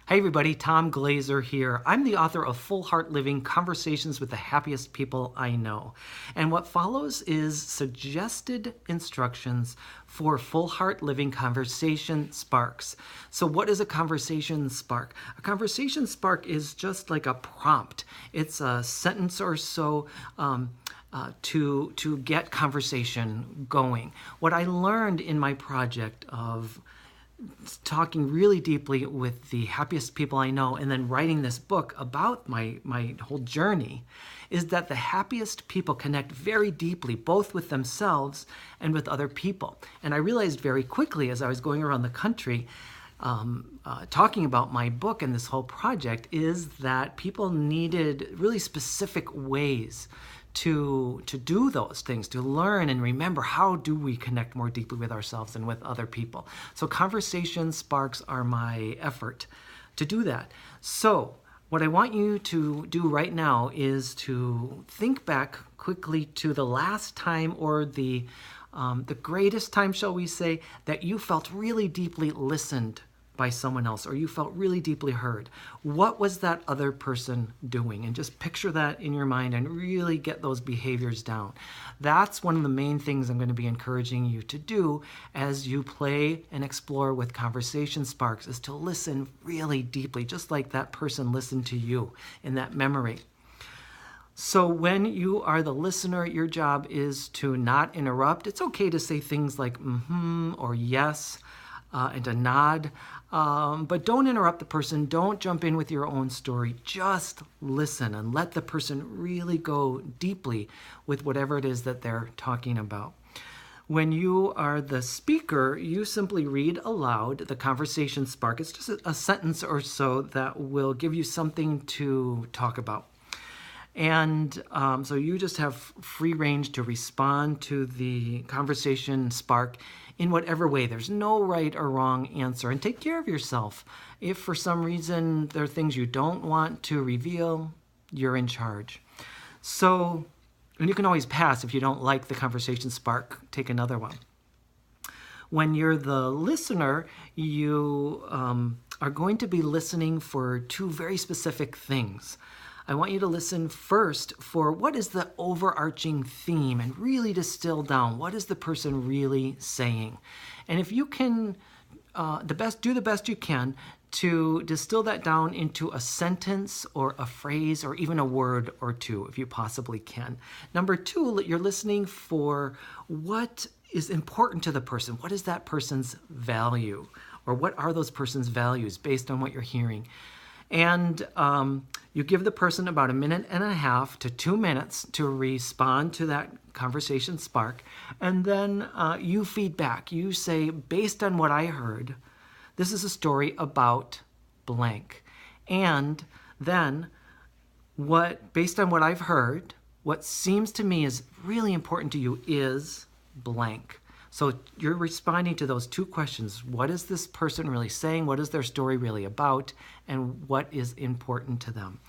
Hey everybody, Tom Glazer here. I'm the author of Full Heart Living, Conversations with the Happiest People I Know. And what follows is suggested instructions for Full Heart Living Conversation Sparks. So what is a conversation spark? A conversation spark is just like a prompt. It's a sentence or so to get conversation going. What I learned in my project of talking really deeply with the happiest people I know and then writing this book about my whole journey is that the happiest people connect very deeply both with themselves and with other people. And I realized very quickly as I was going around the country talking about my book and this whole project is that people needed really specific ways to do those things, to learn and remember how do we connect more deeply with ourselves and with other people. So conversation sparks are my effort to do that. So what I want you to do right now is to think back quickly to the last time or the greatest time, shall we say, that you felt really deeply listened by someone else, or you felt really deeply heard. What was that other person doing? And just picture that in your mind and really get those behaviors down. That's one of the main things I'm going to be encouraging you to do as you play and explore with conversation sparks, is to listen really deeply, just like that person listened to you in that memory. So when you are the listener, your job is to not interrupt. It's okay to say things like mm-hmm or yes, and to nod, but don't interrupt the person. Don't jump in with your own story. Just listen and let the person really go deeply with whatever it is that they're talking about. When you are the speaker, you simply read aloud the conversation spark. It's just a sentence or so that will give you something to talk about. And so you just have free range to respond to the conversation spark in whatever way. There's no right or wrong answer. And take care of yourself. If for some reason there are things you don't want to reveal, you're in charge. So, and you can always pass if you don't like the conversation spark, take another one. When you're the listener, you are going to be listening for two very specific things. I want you to listen first for what is the overarching theme and really distill down what is the person really saying. And if you can do the best you can to distill that down into a sentence or a phrase or even a word or two, if you possibly can. Number two, you're listening for what is important to the person. What is that person's value? Or what are those person's values based on what you're hearing? And you give the person about 1.5 minutes to 2 minutes to respond to that conversation spark. And then you feed back. You say, based on what I heard, this is a story about blank. And then based on what I've heard, what seems to me is really important to you is blank. So you're responding to those two questions. What is this person really saying? What is their story really about? And what is important to them?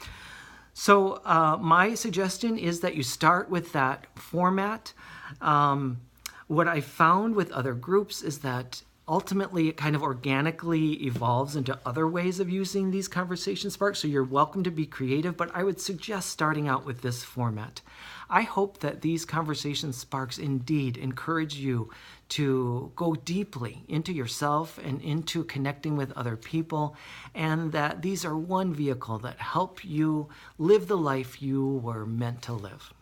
So my suggestion is that you start with that format. What I found with other groups is that ultimately it kind of organically evolves into other ways of using these conversation sparks. So you're welcome to be creative, but I would suggest starting out with this format. I hope that these conversation sparks indeed encourage you to go deeply into yourself and into connecting with other people, and that these are one vehicle that help you live the life you were meant to live.